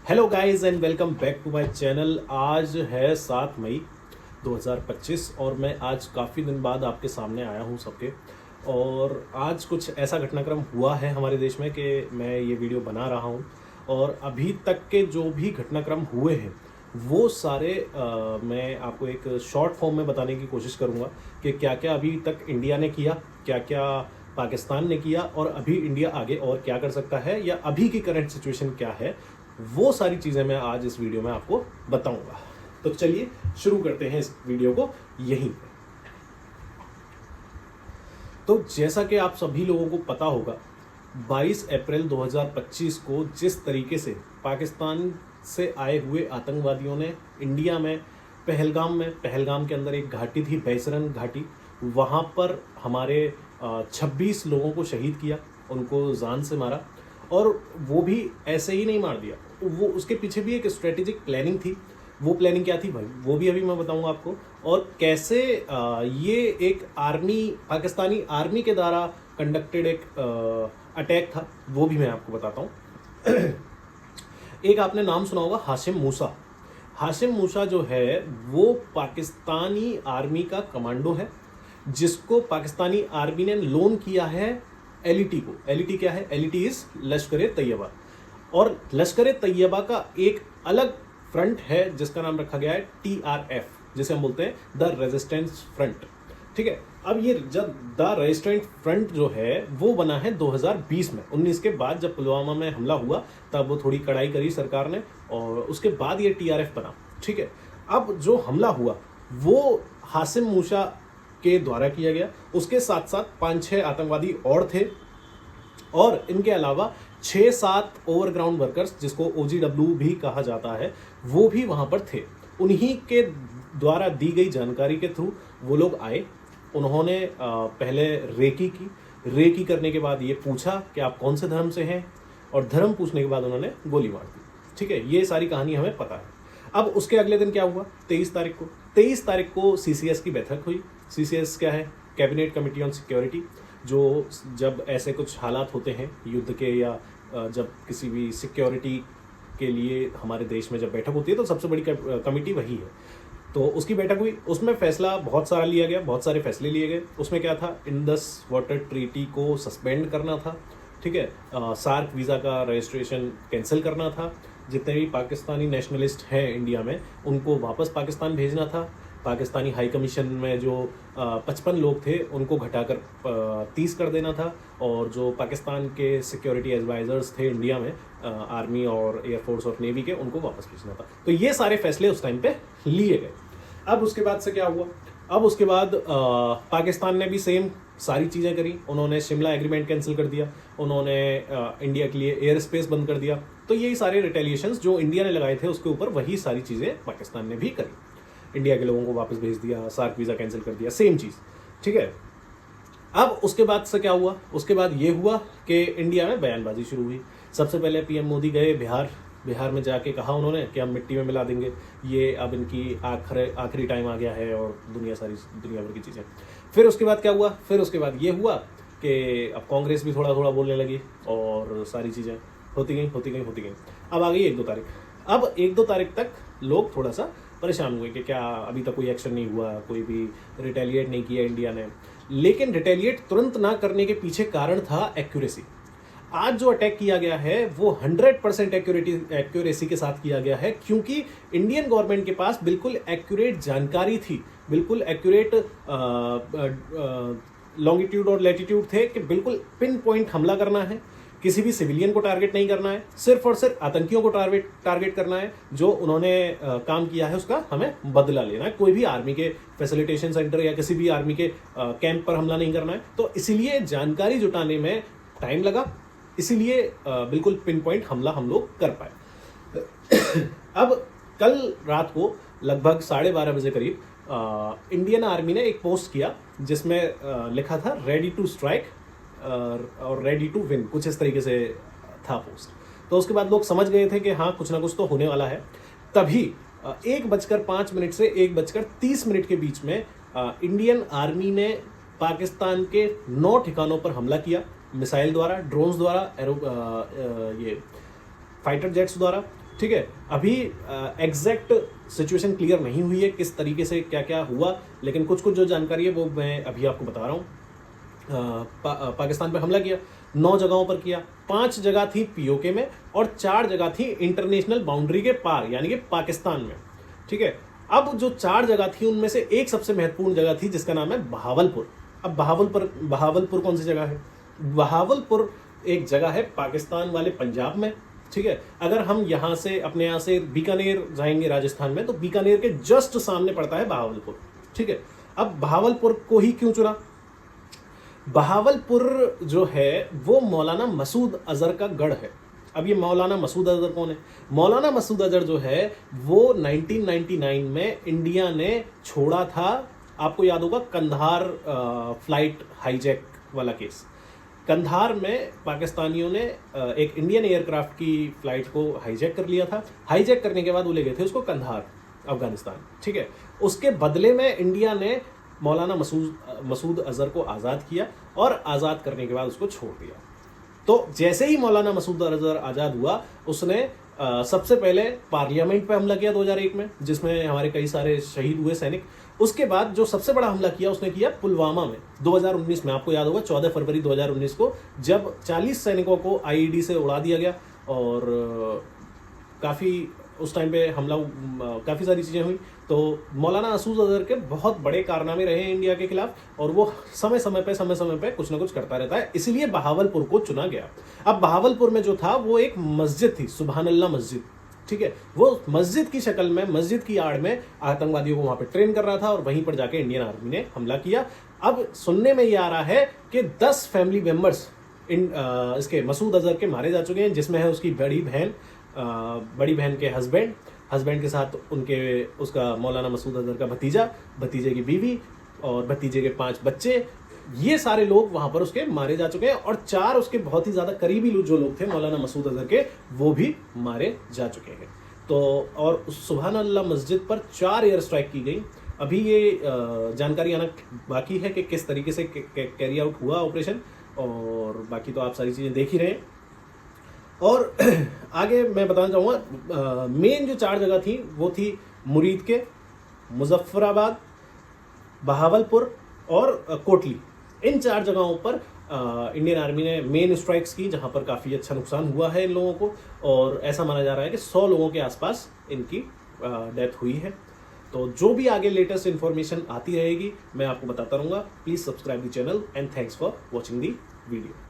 Hello guys and welcome back to my channel. आज है 7 मई 2025 और मैं आज काफ़ी दिन बाद आपके सामने आया हूँ सबके। और आज कुछ ऐसा घटनाक्रम हुआ है हमारे देश में कि मैं ये वीडियो बना रहा हूँ। और अभी तक के जो भी घटनाक्रम हुए हैं वो सारे मैं आपको एक शॉर्ट फॉर्म में बताने की कोशिश करूँगा कि क्या क्या अभी तक इंडिया ने किया, क्या क्या पाकिस्तान ने किया और अभी इंडिया आगे और क्या कर सकता है या अभी की करंट सिचुएशन क्या है। वो सारी चीज़ें मैं आज इस वीडियो में आपको बताऊंगा। तो चलिए शुरू करते हैं इस वीडियो को यहीं पे। तो जैसा कि आप सभी लोगों को पता होगा, 22 अप्रैल 2025 को जिस तरीके से पाकिस्तान से आए हुए आतंकवादियों ने इंडिया में पहलगाम के अंदर एक घाटी थी, बैसरन घाटी, वहाँ पर हमारे 26 लोगों को शहीद किया, उनको जान से मारा। और वो भी ऐसे ही नहीं मार दिया, वो उसके पीछे भी एक स्ट्रेटेजिक प्लानिंग थी। वो प्लानिंग क्या थी भाई, वो भी अभी मैं बताऊंगा आपको। और कैसे ये एक पाकिस्तानी आर्मी के द्वारा कंडक्टेड एक अटैक था, वो भी मैं आपको बताता हूँ। एक आपने नाम सुना होगा, हाशिम मूसा। हाशिम मूसा जो है वो पाकिस्तानी आर्मी का कमांडो है, जिसको पाकिस्तानी आर्मी ने लोन किया है एलईटी को। एलईटी क्या है? एलईटी इज लश्कर तैयबा। और लश्कर तैयबा का एक अलग फ्रंट है जिसका नाम रखा गया है टीआरएफ, जिसे हम बोलते हैं द रेजिस्टेंस फ्रंट। ठीक है, अब ये जब द रेजिस्टेंस फ्रंट जो है वो बना है 2020 में, 19 के बाद जब पुलवामा में हमला हुआ तब वो थोड़ी कड़ाई करी सरकार ने और उसके बाद ये टीआरएफ बना। ठीक है, अब जो हमला हुआ वो हाशिम मूसा के द्वारा किया गया। उसके साथ साथ 5-6 आतंकवादी और थे और इनके अलावा 6-7 ओवरग्राउंड वर्कर्स, जिसको ओजीडब्ल्यू भी कहा जाता है, वो भी वहां पर थे। उन्हीं के द्वारा दी गई जानकारी के थ्रू वो लोग आए। उन्होंने पहले रेकी करने के बाद ये पूछा कि आप कौन से धर्म से हैं, और धर्म पूछने के बाद उन्होंने गोली मार दी। ठीक है, ये सारी कहानी हमें पता है। अब उसके अगले दिन क्या हुआ, 23 तारीख को सीसीएस की बैठक हुई। सीसीएस क्या है? Cabinet committee on security. जो जब ऐसे कुछ हालात होते हैं युद्ध के या जब किसी भी सिक्योरिटी के लिए हमारे देश में जब बैठक होती है तो सबसे बड़ी कमेटी वही है। तो उसकी बैठक हुई, उसमें फैसला बहुत सारा लिया गया, बहुत सारे फैसले लिए गए। उसमें क्या था? इंडस वाटर ट्रीटी को सस्पेंड करना था। ठीक है, सार्क वीज़ा का रजिस्ट्रेशन कैंसिल करना था। जितने भी पाकिस्तानी नेशनलिस्ट हैं इंडिया में उनको वापस पाकिस्तान भेजना था। पाकिस्तानी हाई कमीशन में जो 55 लोग थे उनको घटाकर 30 कर देना था। और जो पाकिस्तान के सिक्योरिटी एडवाइजर्स थे इंडिया में, आर्मी और एयरफोर्स और नेवी के, उनको वापस भेजना था। तो ये सारे फैसले उस टाइम पे लिए गए। अब उसके बाद से क्या हुआ? अब उसके बाद पाकिस्तान ने भी सेम सारी चीज़ें करी। उन्होंने शिमला एग्रीमेंट कैंसिल कर दिया, उन्होंने इंडिया के लिए एयर स्पेस बंद कर दिया। तो यही सारे रिटेलिएशंस जो इंडिया ने लगाए थे उसके ऊपर वही सारी चीज़ें पाकिस्तान ने भी करी। इंडिया के लोगों को वापस भेज दिया, सार्क वीज़ा कैंसिल कर दिया, सेम चीज़। ठीक है, अब उसके बाद से क्या हुआ? उसके बाद ये हुआ कि इंडिया में बयानबाजी शुरू हुई। सबसे पहले पीएम मोदी गए बिहार में जाके कहा उन्होंने कि हम मिट्टी में मिला देंगे, ये अब इनकी आखिरी टाइम आ गया है, और दुनिया भर की चीज़ें। फिर उसके बाद क्या हुआ? फिर उसके बाद ये हुआ कि अब कांग्रेस भी थोड़ा थोड़ा बोलने लगी और सारी चीज़ें होती गई। अब आ गई 1-2 तारीख। अब 1-2 तारीख तक लोग थोड़ा सा परेशान हुए कि क्या अभी तक कोई एक्शन नहीं हुआ, कोई भी रिटेलिएट नहीं किया इंडिया ने। लेकिन रिटेलिएट तुरंत ना करने के पीछे कारण था एक्यूरेसी। आज जो अटैक किया गया है वो 100% एक्यूरेसी के साथ किया गया है, क्योंकि इंडियन गवर्नमेंट के पास बिल्कुल एक्यूरेट जानकारी थी, बिल्कुल एक्यूरेट लॉन्गिट्यूड और लैटिट्यूड थे कि बिल्कुल पिन पॉइंट हमला करना है। किसी भी सिविलियन को टारगेट नहीं करना है, सिर्फ और सिर्फ आतंकियों को टारगेट करना है। जो उन्होंने काम किया है उसका हमें बदला लेना है। कोई भी आर्मी के फैसिलिटेशन सेंटर या किसी भी आर्मी के कैंप पर हमला नहीं करना है। तो इसीलिए जानकारी जुटाने में टाइम लगा, इसीलिए बिल्कुल पिन पॉइंट हमला हम लोग कर पाए। अब कल रात को लगभग 12:30 बजे करीब इंडियन आर्मी ने एक पोस्ट किया जिसमें लिखा था रेडी टू स्ट्राइक और रेडी टू विन, कुछ इस तरीके से था पोस्ट। तो उसके बाद लोग समझ गए थे कि हाँ कुछ ना कुछ तो होने वाला है। तभी 1:05 से 1:30 के बीच में इंडियन आर्मी ने पाकिस्तान के 9 ठिकानों पर हमला किया, मिसाइल द्वारा, ड्रोन्स द्वारा, ये फाइटर जेट्स द्वारा। ठीक है, अभी एग्जैक्ट सिचुएशन क्लियर नहीं हुई है किस तरीके से क्या क्या हुआ, लेकिन कुछ कुछ जो जानकारी है वो मैं अभी आपको बता रहा हूँ। पाकिस्तान पे हमला किया, 9 जगहों पर किया, 5 जगह थी पीओके में और 4 जगह थी इंटरनेशनल बाउंड्री के पार यानी कि पाकिस्तान में। ठीक है, अब जो 4 जगह थी उनमें से एक सबसे महत्वपूर्ण जगह थी जिसका नाम है बहावलपुर। अब बहावलपुर कौन सी जगह है? बहावलपुर एक जगह है पाकिस्तान वाले पंजाब में। ठीक है, अगर हम यहाँ से अपने यहाँ से बीकानेर जाएंगे राजस्थान में, तो बीकानेर के जस्ट सामने पड़ता है बहावलपुर। ठीक है, अब बहावलपुर को ही क्यों चुना? बहावलपुर जो है वो मौलाना मसूद अजहर का गढ़ है। अब ये मौलाना मसूद अजहर कौन है? मौलाना मसूद अजहर जो है वो 1999 में इंडिया ने छोड़ा था। आपको याद होगा कंधार फ्लाइट हाईजैक वाला केस। कंधार में पाकिस्तानियों ने एक इंडियन एयरक्राफ्ट की फ्लाइट को हाईजैक कर लिया था। हाईजैक करने के बाद वो ले गए थे उसको कंधार, अफगानिस्तान। ठीक है, उसके बदले में इंडिया ने मौलाना मसूद अजहर को आज़ाद किया और आज़ाद करने के बाद उसको छोड़ दिया। तो जैसे ही मौलाना मसूद अजहर आज़ाद हुआ, उसने सबसे पहले पार्लियामेंट पे हमला किया 2001 में, जिसमें हमारे कई सारे शहीद हुए सैनिक। उसके बाद जो सबसे बड़ा हमला किया उसने किया पुलवामा में 2019 में। आपको याद होगा 14 फरवरी 2019 को जब 40 सैनिकों को आईईडी से उड़ा दिया गया और काफ़ी उस टाइम पे हमला, काफ़ी सारी चीज़ें हुई। तो मौलाना मसूद अजहर के बहुत बड़े कारनामे रहे हैं इंडिया के खिलाफ, और वो समय समय पे कुछ ना कुछ करता रहता है, इसलिए बहावलपुर को चुना गया। अब बहावलपुर में जो था वो एक मस्जिद थी, सुभान अल्लाह मस्जिद। ठीक है, वो मस्जिद की शक्ल में, मस्जिद की आड़ में आतंकवादियों को वहां पे ट्रेन कर रहा था और वहीं पर जाके इंडियन आर्मी ने हमला किया। अब सुनने में ये आ रहा है कि 10 फैमिली मेंबर्स इसके मसूद अजहर के मारे जा चुके हैं, जिसमें है उसकी बड़ी बहन के हस्बैंड के साथ उसका मौलाना मसूद अजहर का भतीजे की बीवी और भतीजे के 5 बच्चे। ये सारे लोग वहां पर उसके मारे जा चुके हैं और 4 उसके बहुत ही ज्यादा करीबी जो लोग थे मौलाना मसूद अजहर के, वो भी मारे जा चुके हैं। तो और उस सुभान अल्लाह मस्जिद पर 4 एयर स्ट्राइक की गई। अभी ये जानकारी आना बाकी है कि किस तरीके से कैरी आउट हुआ ऑपरेशन, और बाकी तो आप सारी चीजें देख ही रहे हैं। और आगे मैं बताना चाहूँगा, मेन जो 4 जगह थी वो थी मुरीद के, मुजफ्फराबाद, बहावलपुर और कोटली। इन 4 जगहों पर इंडियन आर्मी ने मेन स्ट्राइक्स की, जहां पर काफ़ी अच्छा नुकसान हुआ है इन लोगों को, और ऐसा माना जा रहा है कि 100 लोगों के आसपास इनकी डेथ हुई है। तो जो भी आगे लेटेस्ट इन्फॉर्मेशन आती रहेगी मैं आपको बताता रहूँगा। Please subscribe the channel and thanks for watching the video.